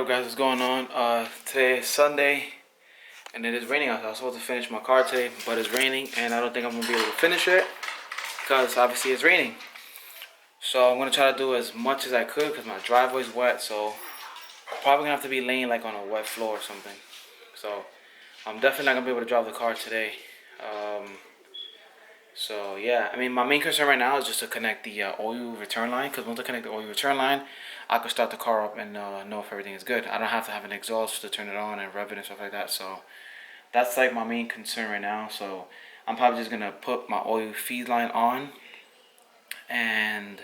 up, guys? What's going on? Today is Sunday and it is raining out. I was supposed to finish my car today, but it's raining and I don't think I'm gonna be able to finish it because obviously it's raining. So I'm gonna try to do as much as I could because my driveway's wet, so I'm probably gonna have to be laying like on a wet floor or something. So I'm definitely not gonna be able to drive the car today. So yeah, I mean, my main concern right now is just to connect the oil return line, because once I connect the oil return line, I can start the car up and know if everything is good. I don't have to have an exhaust to turn it on and rev it and stuff like that. So that's like my main concern right now. So I'm probably just gonna put my oil feed line on and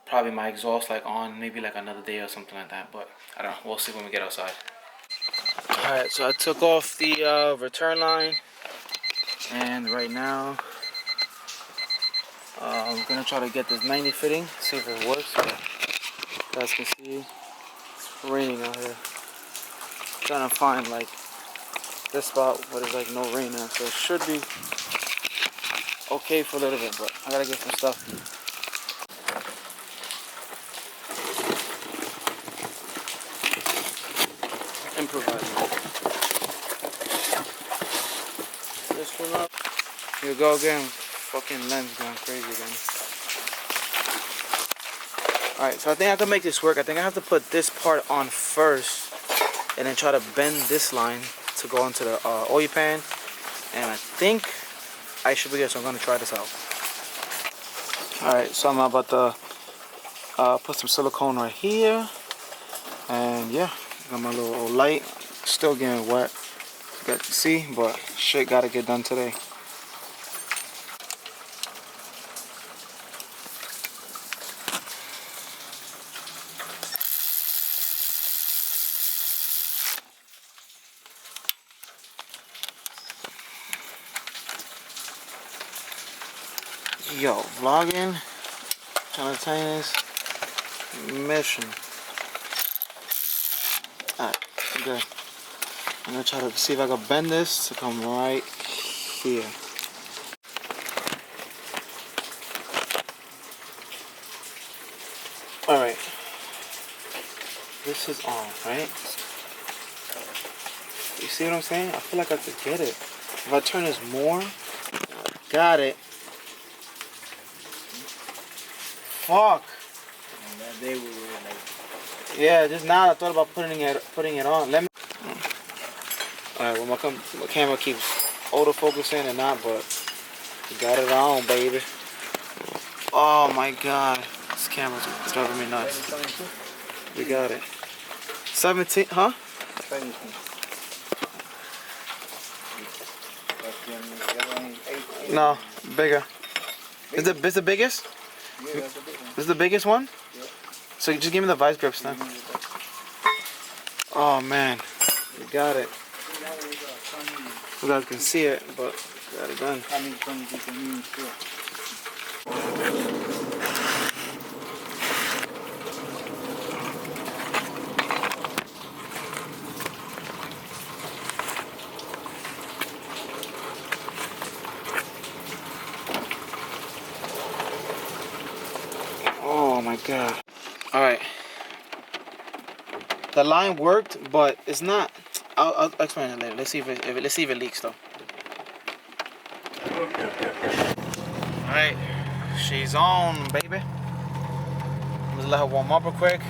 probably my exhaust like on maybe like another day or something like that. But I don't know. We'll see when we get outside. All right, so I took off the return line. And right now, I'm gonna try to get this 90 fitting, see if it works. But you guys can see it's raining out here. I'm trying to find like this spot where there's like no rain now, so it should be okay for a little bit. But I gotta get some stuff. Improvise. This one up. Here we go again. Fucking lens going crazy again. Alright, so I think I can make this work. I think I have to put this part on first and then try to bend this line to go into the oil pan. And I think I should be good, so I'm going to try this out. Alright, so I'm about to put some silicone right here. And yeah, got my little old light. Still getting wet. You guys can see, but shit gotta get done today. Yo, vlogging, trying to attain this mission. Alright, good. I'm gonna try to see if I can bend this to come right here. Alright. This is on, right? You see what I'm saying? I feel like I could get it. If I turn this more, got it. Fuck. Yeah, just now I thought about putting it on. Let me. Alright, well my camera keeps autofocusing and not, but we got it on, baby. Oh my god, this camera's driving me nuts. We got it. 17, huh? No, bigger. Is this the biggest? Yeah, that's the big one. This is the biggest one? Yeah. So you just give me the vice grips then. Oh man, we got it. You guys can see it, but got it done. Oh my god. Alright. The line worked, but it's not. I'll explain it later. Let's see if it leaks though. Alright. She's on, baby. I'm just let her warm up real quick.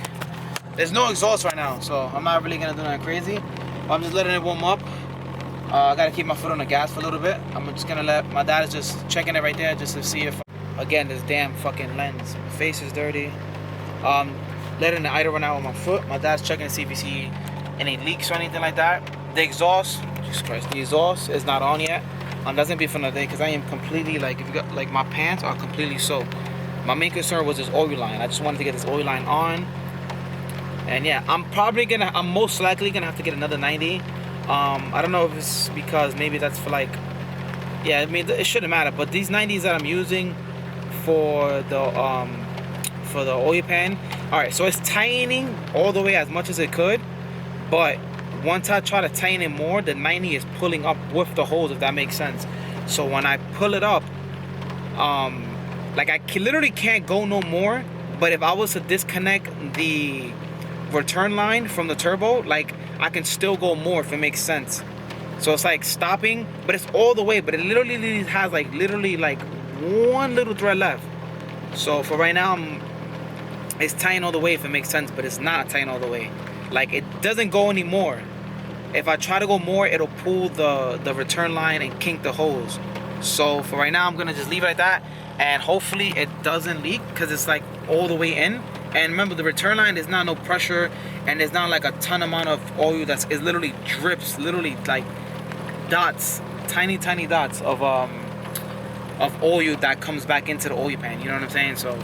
There's no exhaust right now, so I'm not really gonna do nothing crazy. I'm just letting it warm up. I gotta keep my foot on the gas for a little bit. I'm just gonna let my dad is just checking it right there just to see if, again, this damn fucking lens. My face is dirty. Letting the idle run out with my foot. My dad's checking to see if he see any leaks or anything like that. The exhaust, Jesus Christ, the exhaust is not on yet. That's gonna be for another day because I am completely like, if you got like my pants are completely soaked. My main concern was this oil line. I just wanted to get this oil line on. And yeah, I'm most likely gonna have to get another 90. I don't know if it's because maybe that's for like, yeah, I mean it shouldn't matter. But these 90s that I'm using for the oil pan, all right, so it's tightening all the way as much as it could, but once I try to tighten it more, the 90 is pulling up with the hose, if that makes sense. So when I pull it up, like I literally can't go no more. But if I was to disconnect the return line from the turbo, like I can still go more if it makes sense. So it's like stopping, but it's all the way, but it literally has like one little thread left. So for right now, it's tying all the way if it makes sense, but it's not tying all the way. Like it doesn't go anymore. If I try to go more, it'll pull the return line and kink the hose. So for right now, I'm gonna just leave it like that, and hopefully it doesn't leak because it's like all the way in. And remember, the return line is not no pressure, and there's not like a ton amount of oil it literally drips, literally like dots, tiny dots of oil that comes back into the oil pan. You know what I'm saying? So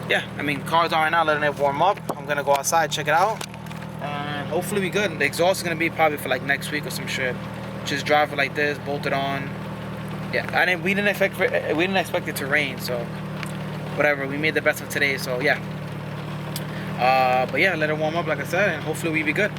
yeah, I mean, car's on right now, letting it warm up. I'm gonna go outside, check it out, and hopefully we good. The exhaust is gonna be probably for like next week or some shit. Just drive it like this, bolt it on. Yeah, we didn't expect it to rain, so whatever. We made the best of today, so yeah. But yeah, let it warm up like I said, and hopefully we be good.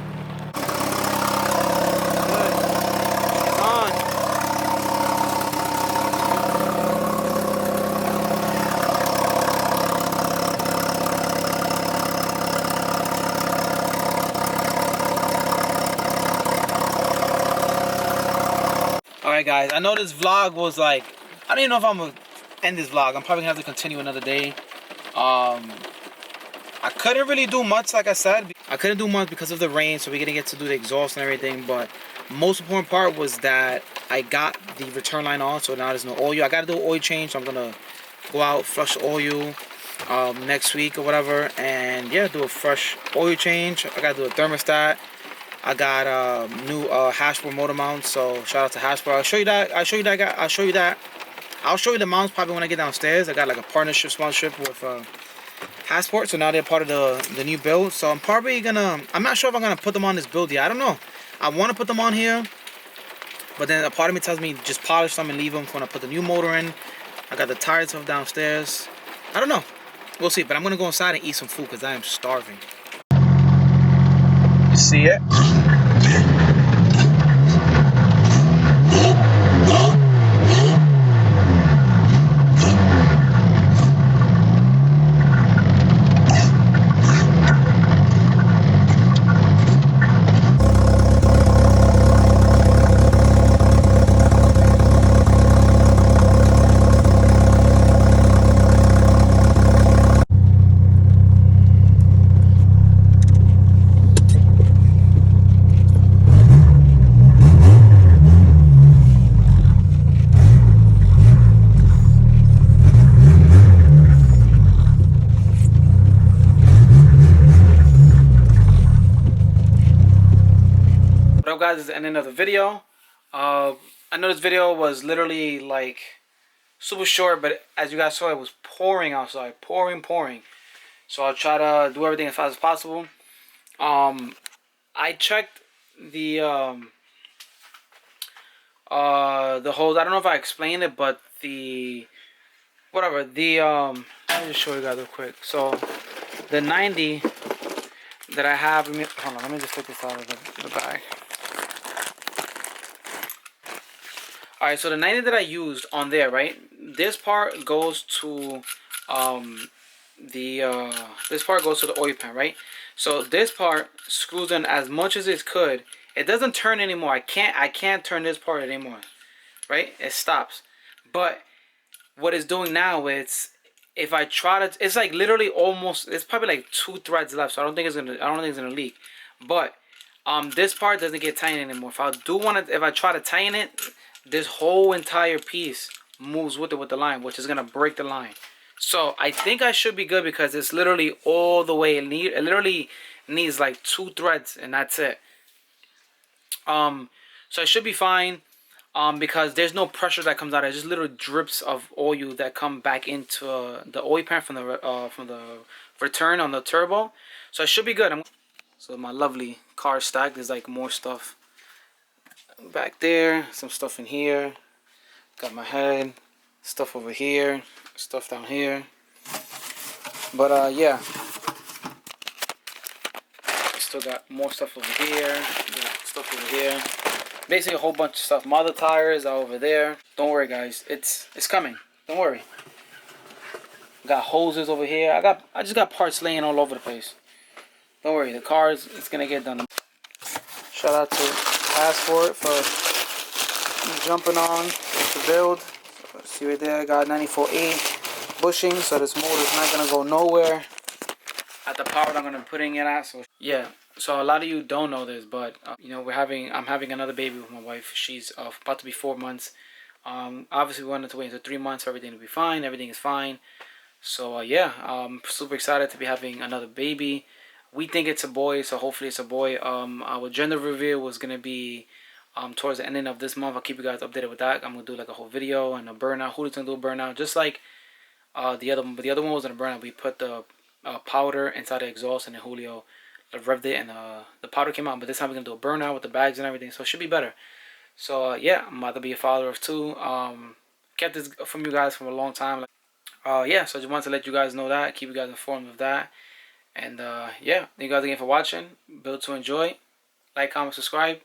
Alright guys, I know this vlog was like, I don't even know if I'm gonna end this vlog. I'm probably gonna have to continue another day. I couldn't really do much, like I said. I couldn't do much because of the rain, so we're gonna get to do the exhaust and everything. But most important part was that I got the return line on, so now there's no oil. I gotta do an oil change, so I'm gonna go out, flush the oil next week or whatever, and yeah, do a fresh oil change. I gotta do a thermostat. I got new Hashboard motor mounts, so shout out to Hashboard. I'll show you that. I'll show you the mounts probably when I get downstairs. I got like a partnership sponsorship with Hashboard, so now they're part of the new build. So I'm probably gonna, I'm not sure if I'm gonna put them on this build yet. I don't know. I want to put them on here, but then a part of me tells me just polish them and leave them for when I put the new motor in. I got the tires stuff downstairs. I don't know. We'll see. But I'm gonna go inside and eat some food because I am starving. You see it? What up guys, this is the ending of the video. I know this video was literally like super short, but as you guys saw, it was pouring outside, pouring. So I'll try to do everything as fast as possible. I checked the hose. I don't know if I explained it, but the let me just show you guys real quick. So the 90 that I have, hold on, let me just take this out of the bag. Alright, so the 90 that I used on there, right? This part goes to this part goes to the oil pan, right? So this part screws in as much as it could. It doesn't turn anymore. I can't turn this part anymore. Right? It stops. But what it's doing now, if I try to, it's like literally almost, it's probably like 2 threads left. So I don't think it's gonna leak. But this part doesn't get tightened anymore. If I try to tighten it, this whole entire piece moves with the line, which is gonna break the line. So I think I should be good because it's literally all the way. It literally needs like 2 threads and that's it. So I should be fine. Because there's no pressure that comes out. It just little drips of oil that come back into the oil pan from the return on the turbo. So I should be good. So my lovely car stack. There's like more stuff back there, some stuff in here. Got my head, stuff over here, stuff down here. But yeah, still got more stuff over here. Got stuff over here. Basically a whole bunch of stuff. My other tires are over there. Don't worry guys, it's coming. Don't worry. Got hoses over here. I just got parts laying all over the place. don't worry, the car is gonna get done. Shout out to Passport for jumping on the build. See right there, I got 94.8 bushing, so this motor is not gonna go nowhere at the power that I'm gonna be putting it at. So yeah, so a lot of you don't know this, but you know, I'm having another baby with my wife. She's about to be 4 months. Obviously we wanted to wait until 3 months for everything to be fine. Everything is fine. So yeah, I'm super excited to be having another baby. We think it's a boy, so hopefully it's a boy. Our gender reveal was gonna be towards the ending of this month. I'll keep you guys updated with that. I'm gonna do like a whole video and a burnout. Julio's gonna do a burnout, just like the other one. But the other one wasn't a burnout. We put the powder inside the exhaust, and then Julio revved it, and the powder came out. But this time we're gonna do a burnout with the bags and everything, so it should be better. So yeah, I'm about to be a father of two. Kept this from you guys for a long time. Yeah, so I just wanted to let you guys know that, keep you guys informed of that. And yeah, thank you guys again for watching. Build to enjoy. Like, comment, subscribe.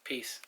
Peace.